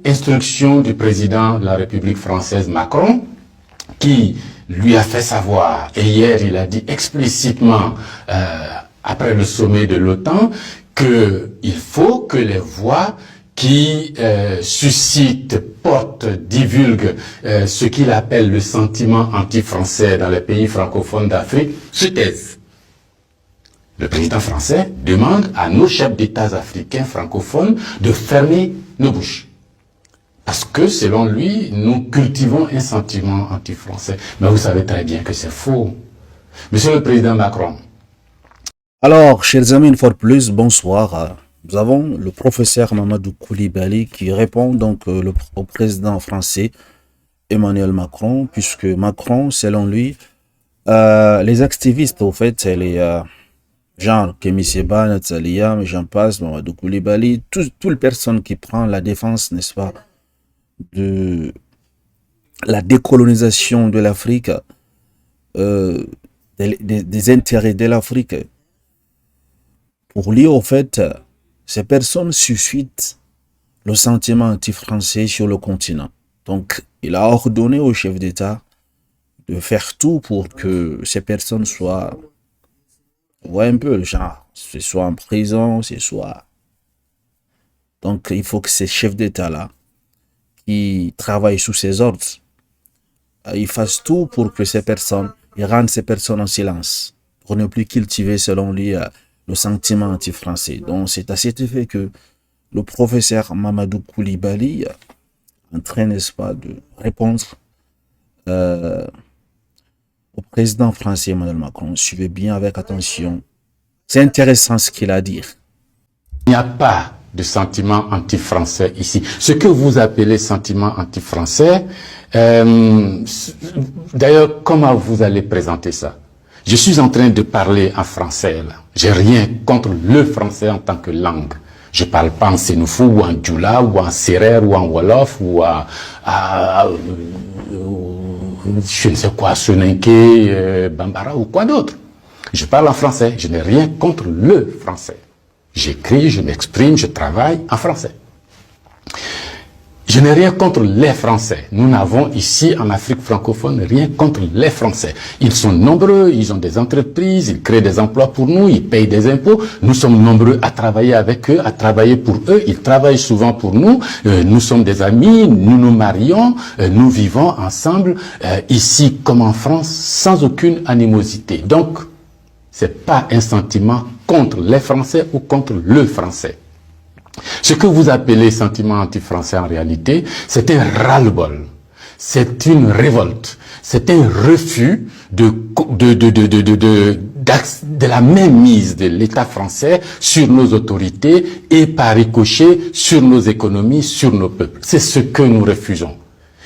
Instruction du président de la République française Macron, qui lui a fait savoir, et hier il a dit explicitement, après le sommet de l'OTAN, qu'il faut que les voix qui suscitent, portent, divulguent ce qu'il appelle le sentiment anti-français dans les pays francophones d'Afrique se taisent. Le président français demande à nos chefs d'État africains francophones de fermer nos bouches. Parce que, selon lui, nous cultivons un sentiment anti-français. Mais vous savez très bien que c'est faux. Monsieur le Président Macron. Alors, chers amis, une fois de plus, bonsoir. Nous avons le professeur Mamadou Koulibaly qui répond donc au président français Emmanuel Macron, puisque Macron, selon lui, les activistes, au fait, c'est les genre Kémy Séba, Nathalia, mais j'en passe, Mamadou Koulibaly, toute personne qui prend la défense, n'est-ce pas, de la décolonisation de l'Afrique, des intérêts de l'Afrique. Pour lui, au fait, ces personnes suscitent le sentiment anti-français sur le continent. Donc, il a ordonné au chef d'État de faire tout pour que ces personnes soient, on voit un peu le genre, c'est soit en prison, c'est soit... Donc, il faut que ces chefs d'État-là, qui travaillent sous ses ordres, ils fassent tout pour que ces personnes, ils rendent ces personnes en silence, pour ne plus cultiver, selon lui, le sentiment anti-français. Donc, c'est à cet effet que le professeur Mamadou Koulibaly est en train, n'est-ce pas, de répondre au président français Emmanuel Macron. Suivez bien avec attention. C'est intéressant ce qu'il a à dire. Il n'y a pas de sentiment anti-français ici. Ce que vous appelez sentiment anti-français, d'ailleurs, comment vous allez présenter ça? Je suis en train de parler en français, là. J'ai rien contre le français en tant que langue. Je parle pas en sénoufou, ou en djoula, ou en sérère, ou en wolof, ou je ne sais quoi, soninké, bambara, ou quoi d'autre. Je parle en français. Je n'ai rien contre le français. J'écris, je m'exprime, je travaille en français. Je n'ai rien contre les Français. Nous n'avons ici, en Afrique francophone, rien contre les Français. Ils sont nombreux, ils ont des entreprises, ils créent des emplois pour nous, ils payent des impôts. Nous sommes nombreux à travailler avec eux, à travailler pour eux. Ils travaillent souvent pour nous. Nous sommes des amis, nous nous marions, nous vivons ensemble, ici comme en France, sans aucune animosité. Donc, c'est pas un sentiment contre les Français ou contre le Français. Ce que vous appelez sentiment anti-français en réalité, c'est un ras-le-bol, c'est une révolte, c'est un refus de la mainmise de l'État français sur nos autorités et par ricochet sur nos économies, sur nos peuples. C'est ce que nous refusons.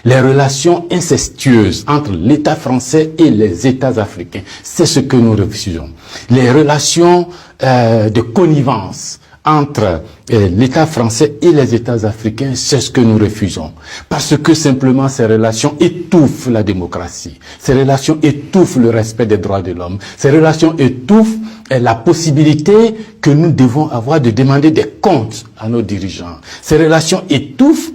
Les relations incestueuses entre l'État français et les États africains, c'est ce que nous refusons. Les relations de connivence entre l'État français et les États africains, c'est ce que nous refusons. Parce que simplement ces relations étouffent la démocratie. Ces relations étouffent le respect des droits de l'homme. Ces relations étouffent la possibilité que nous devons avoir de demander des comptes à nos dirigeants. Ces relations étouffent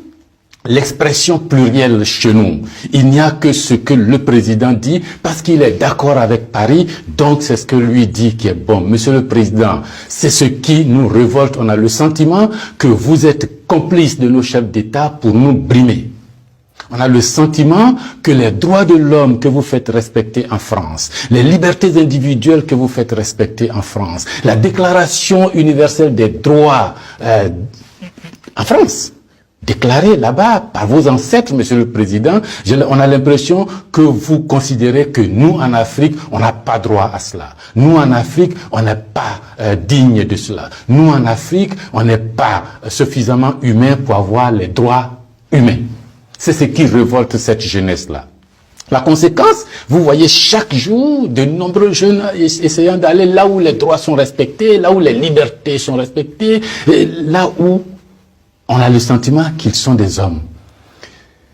l'expression plurielle chez nous. Il n'y a que ce que le président dit parce qu'il est d'accord avec Paris, donc c'est ce que lui dit qui est bon. Monsieur le Président, c'est ce qui nous révolte. On a le sentiment que vous êtes complice de nos chefs d'État pour nous brimer. On a le sentiment que les droits de l'homme que vous faites respecter en France, les libertés individuelles que vous faites respecter en France, la Déclaration universelle des droits en France, déclaré là-bas par vos ancêtres, Monsieur le Président, on a l'impression que vous considérez que nous, en Afrique, on n'a pas droit à cela. Nous, en Afrique, on n'est pas digne de cela. Nous, en Afrique, on n'est pas suffisamment humain pour avoir les droits humains. C'est ce qui révolte cette jeunesse-là. La conséquence, vous voyez chaque jour de nombreux jeunes essayant d'aller là où les droits sont respectés, là où les libertés sont respectées, là où on a le sentiment qu'ils sont des hommes.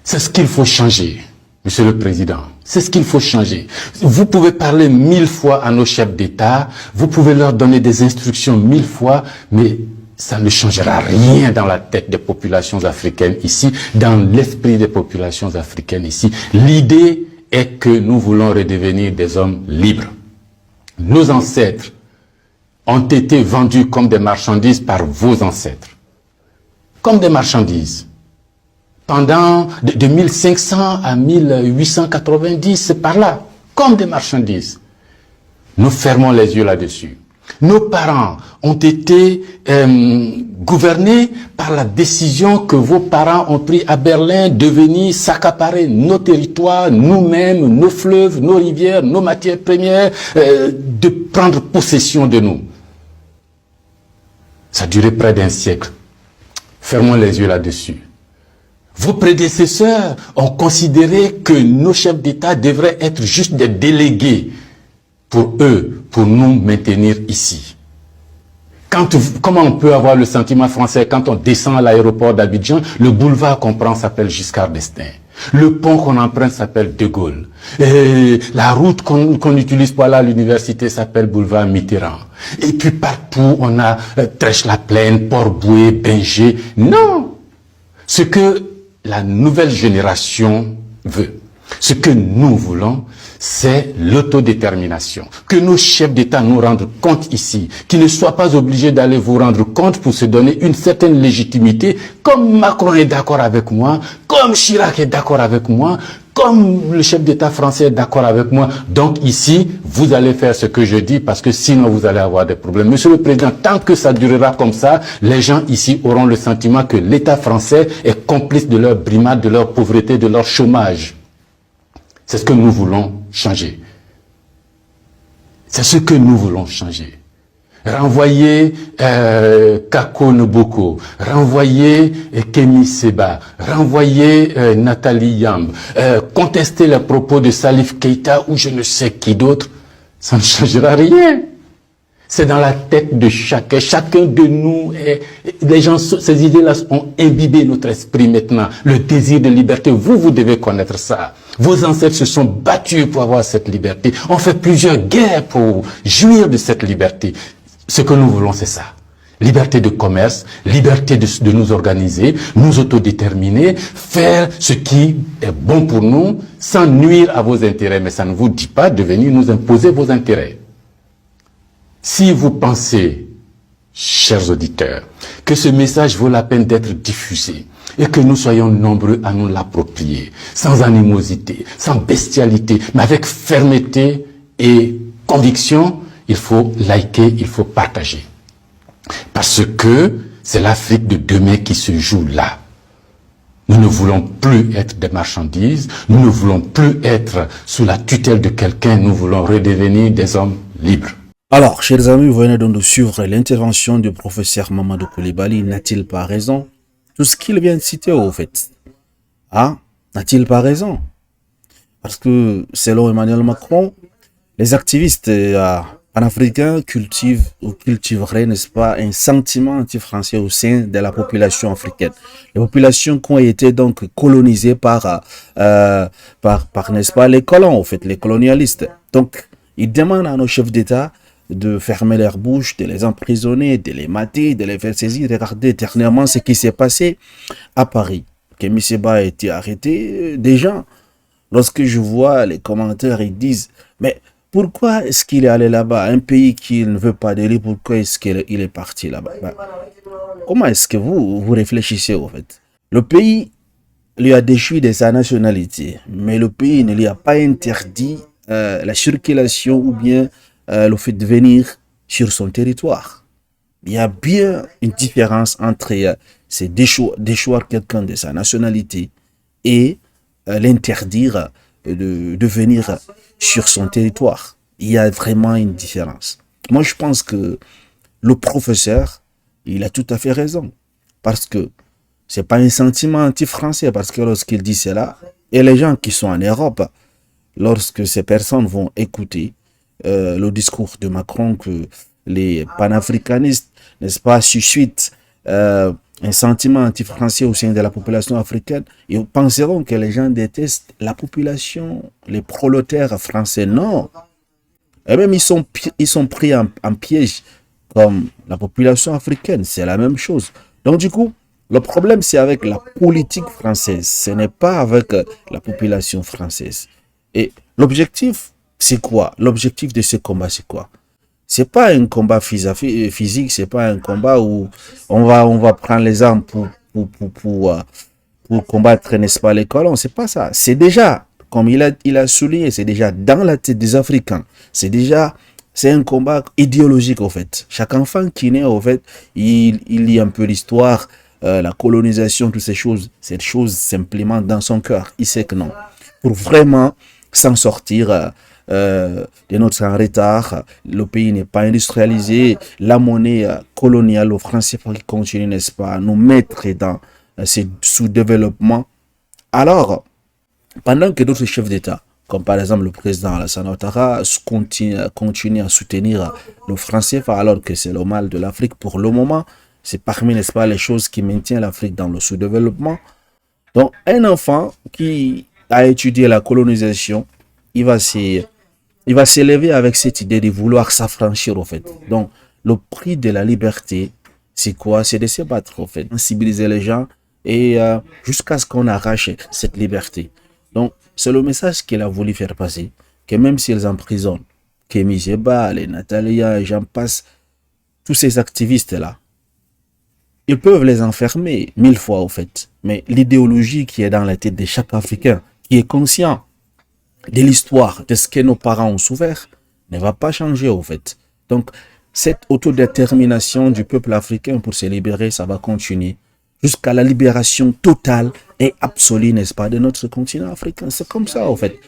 C'est ce qu'il faut changer, Monsieur le Président. C'est ce qu'il faut changer. Vous pouvez parler 1000 fois à nos chefs d'État, vous pouvez leur donner des instructions 1000 fois, mais ça ne changera rien dans la tête des populations africaines ici, dans l'esprit des populations africaines ici. L'idée est que nous voulons redevenir des hommes libres. Nos ancêtres ont été vendus comme des marchandises par vos ancêtres. Comme des marchandises. Pendant de 1500 à 1890, c'est par là. Comme des marchandises. Nous fermons les yeux là-dessus. Nos parents ont été gouvernés par la décision que vos parents ont prise à Berlin de venir s'accaparer nos territoires, nous-mêmes, nos fleuves, nos rivières, nos matières premières, de prendre possession de nous. Ça a duré près d'un siècle. Fermons les yeux là-dessus. Vos prédécesseurs ont considéré que nos chefs d'État devraient être juste des délégués pour eux, pour nous maintenir ici. Comment on peut avoir le sentiment français quand on descend à l'aéroport d'Abidjan, le boulevard qu'on prend s'appelle Giscard d'Estaing. Le pont qu'on emprunte s'appelle De Gaulle. Et la route qu'on utilise pour aller à l'université s'appelle boulevard Mitterrand. Et puis partout, on a Trèche-la-Plaine, Port-Bouët, Binger. Non! Ce que la nouvelle génération veut, ce que nous voulons, c'est l'autodétermination. Que nos chefs d'État nous rendent compte ici, qu'ils ne soient pas obligés d'aller vous rendre compte pour se donner une certaine légitimité, comme Macron est d'accord avec moi, comme Chirac est d'accord avec moi, comme le chef d'État français est d'accord avec moi. Donc ici, vous allez faire ce que je dis parce que sinon vous allez avoir des problèmes. Monsieur le Président, tant que ça durera comme ça, les gens ici auront le sentiment que l'État français est complice de leur brimade, de leur pauvreté, de leur chômage. C'est ce que nous voulons changer. C'est ce que nous voulons changer. Renvoyer Kako Noboko, renvoyer Kemi Seba, renvoyer Nathalie Yamb, contester les propos de Salif Keïta ou je ne sais qui d'autre, ça ne changera rien. C'est dans la tête de chacun. Chacun de nous, les gens, ces idées-là ont imbibé notre esprit maintenant. Le désir de liberté, vous devez connaître ça. Vos ancêtres se sont battus pour avoir cette liberté. On fait plusieurs guerres pour jouir de cette liberté. Ce que nous voulons, c'est ça. Liberté de commerce, liberté de nous organiser, nous autodéterminer, faire ce qui est bon pour nous, sans nuire à vos intérêts. Mais ça ne vous dit pas de venir nous imposer vos intérêts. Si vous pensez, chers auditeurs, que ce message vaut la peine d'être diffusé et que nous soyons nombreux à nous l'approprier, sans animosité, sans bestialité, mais avec fermeté et conviction, il faut liker, il faut partager. Parce que c'est l'Afrique de demain qui se joue là. Nous ne voulons plus être des marchandises, nous ne voulons plus être sous la tutelle de quelqu'un, nous voulons redevenir des hommes libres. Alors, chers amis, vous venez donc de suivre l'intervention du professeur Mamadou Coulibaly. N'a-t-il pas raison? Tout ce qu'il vient de citer, au fait. Ah, n'a-t-il pas raison? Parce que, selon Emmanuel Macron, les activistes panafricains cultivent ou cultiveraient, n'est-ce pas, un sentiment anti-français au sein de la population africaine. Les populations qui ont été donc colonisées par n'est-ce pas, les colons, au fait, les colonialistes. Donc, ils demandent à nos chefs d'État de fermer leur bouche, de les emprisonner, de les mater, de les faire saisir. Regardez dernièrement ce qui s'est passé à Paris. Kemi Seba a été arrêté. Des gens, lorsque je vois les commentaires, ils disent, mais pourquoi est-ce qu'il est allé là-bas? Un pays qu'il ne veut pas de lui, pourquoi est-ce qu'il est parti là-bas? Comment est-ce que vous réfléchissez au fait? Le pays lui a déchu de sa nationalité, mais le pays ne lui a pas interdit la circulation ou bien le fait de venir sur son territoire. Il y a bien une différence entre c'est déchoir quelqu'un de sa nationalité et l'interdire de venir sur son territoire. Il y a vraiment une différence. Moi, je pense que le professeur, il a tout à fait raison. Parce que c'est pas un sentiment anti-français, parce que lorsqu'il dit cela, et les gens qui sont en Europe, lorsque ces personnes vont écouter le discours de Macron, que les panafricanistes, n'est-ce pas, suscitent un sentiment anti-français au sein de la population africaine, ils penseront que les gens détestent la population, les prolétaires français. Non. Et même ils sont pris en piège comme la population africaine, c'est la même chose. Donc du coup, le problème c'est avec la politique française, ce n'est pas avec la population française. Et l'objectif, c'est quoi? L'objectif de ce combat, c'est quoi? C'est pas un combat physique, c'est pas un combat où on va prendre les armes pour combattre, n'est-ce pas, les colons. C'est pas ça. C'est déjà, comme il a souligné, c'est déjà dans la tête des Africains. C'est un combat idéologique, au fait. Chaque enfant qui naît, au fait, il lit un peu l'histoire, la colonisation, toutes ces choses. Cette chose simplement dans son cœur. Il sait que non. Pour vraiment s'en sortir, de notre en retard, le pays n'est pas industrialisé, la monnaie coloniale, le franc CFA qui continue, n'est-ce pas, à nous mettre dans ce sous-développement. Alors, pendant que d'autres chefs d'État, comme par exemple le président Alassane Ouattara, continue à soutenir le franc CFA alors que c'est le mal de l'Afrique pour le moment, c'est parmi, n'est-ce pas, les choses qui maintiennent l'Afrique dans le sous-développement. Donc, un enfant qui a étudié la colonisation, il va s'élever avec cette idée de vouloir s'affranchir, au fait. Donc, le prix de la liberté, c'est quoi? C'est de se battre, au fait. Sensibiliser les gens et jusqu'à ce qu'on arrache cette liberté. Donc, c'est le message qu'il a voulu faire passer, que même s'ils emprisonnent Kémy Séba, les Natalia et j'en passe, tous ces activistes-là, ils peuvent les enfermer 1000 fois, au fait. Mais l'idéologie qui est dans la tête de chaque Africain, qui est conscient de l'histoire, de ce que nos parents ont souffert, ne va pas changer, au fait. Donc, cette autodétermination du peuple africain pour se libérer, ça va continuer jusqu'à la libération totale et absolue, n'est-ce pas, de notre continent africain. C'est comme ça, au fait.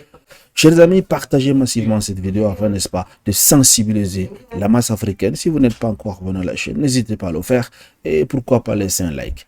Chers amis, partagez massivement cette vidéo afin, n'est-ce pas, de sensibiliser la masse africaine. Si vous n'êtes pas encore abonné à la chaîne, n'hésitez pas à le faire et pourquoi pas laisser un like.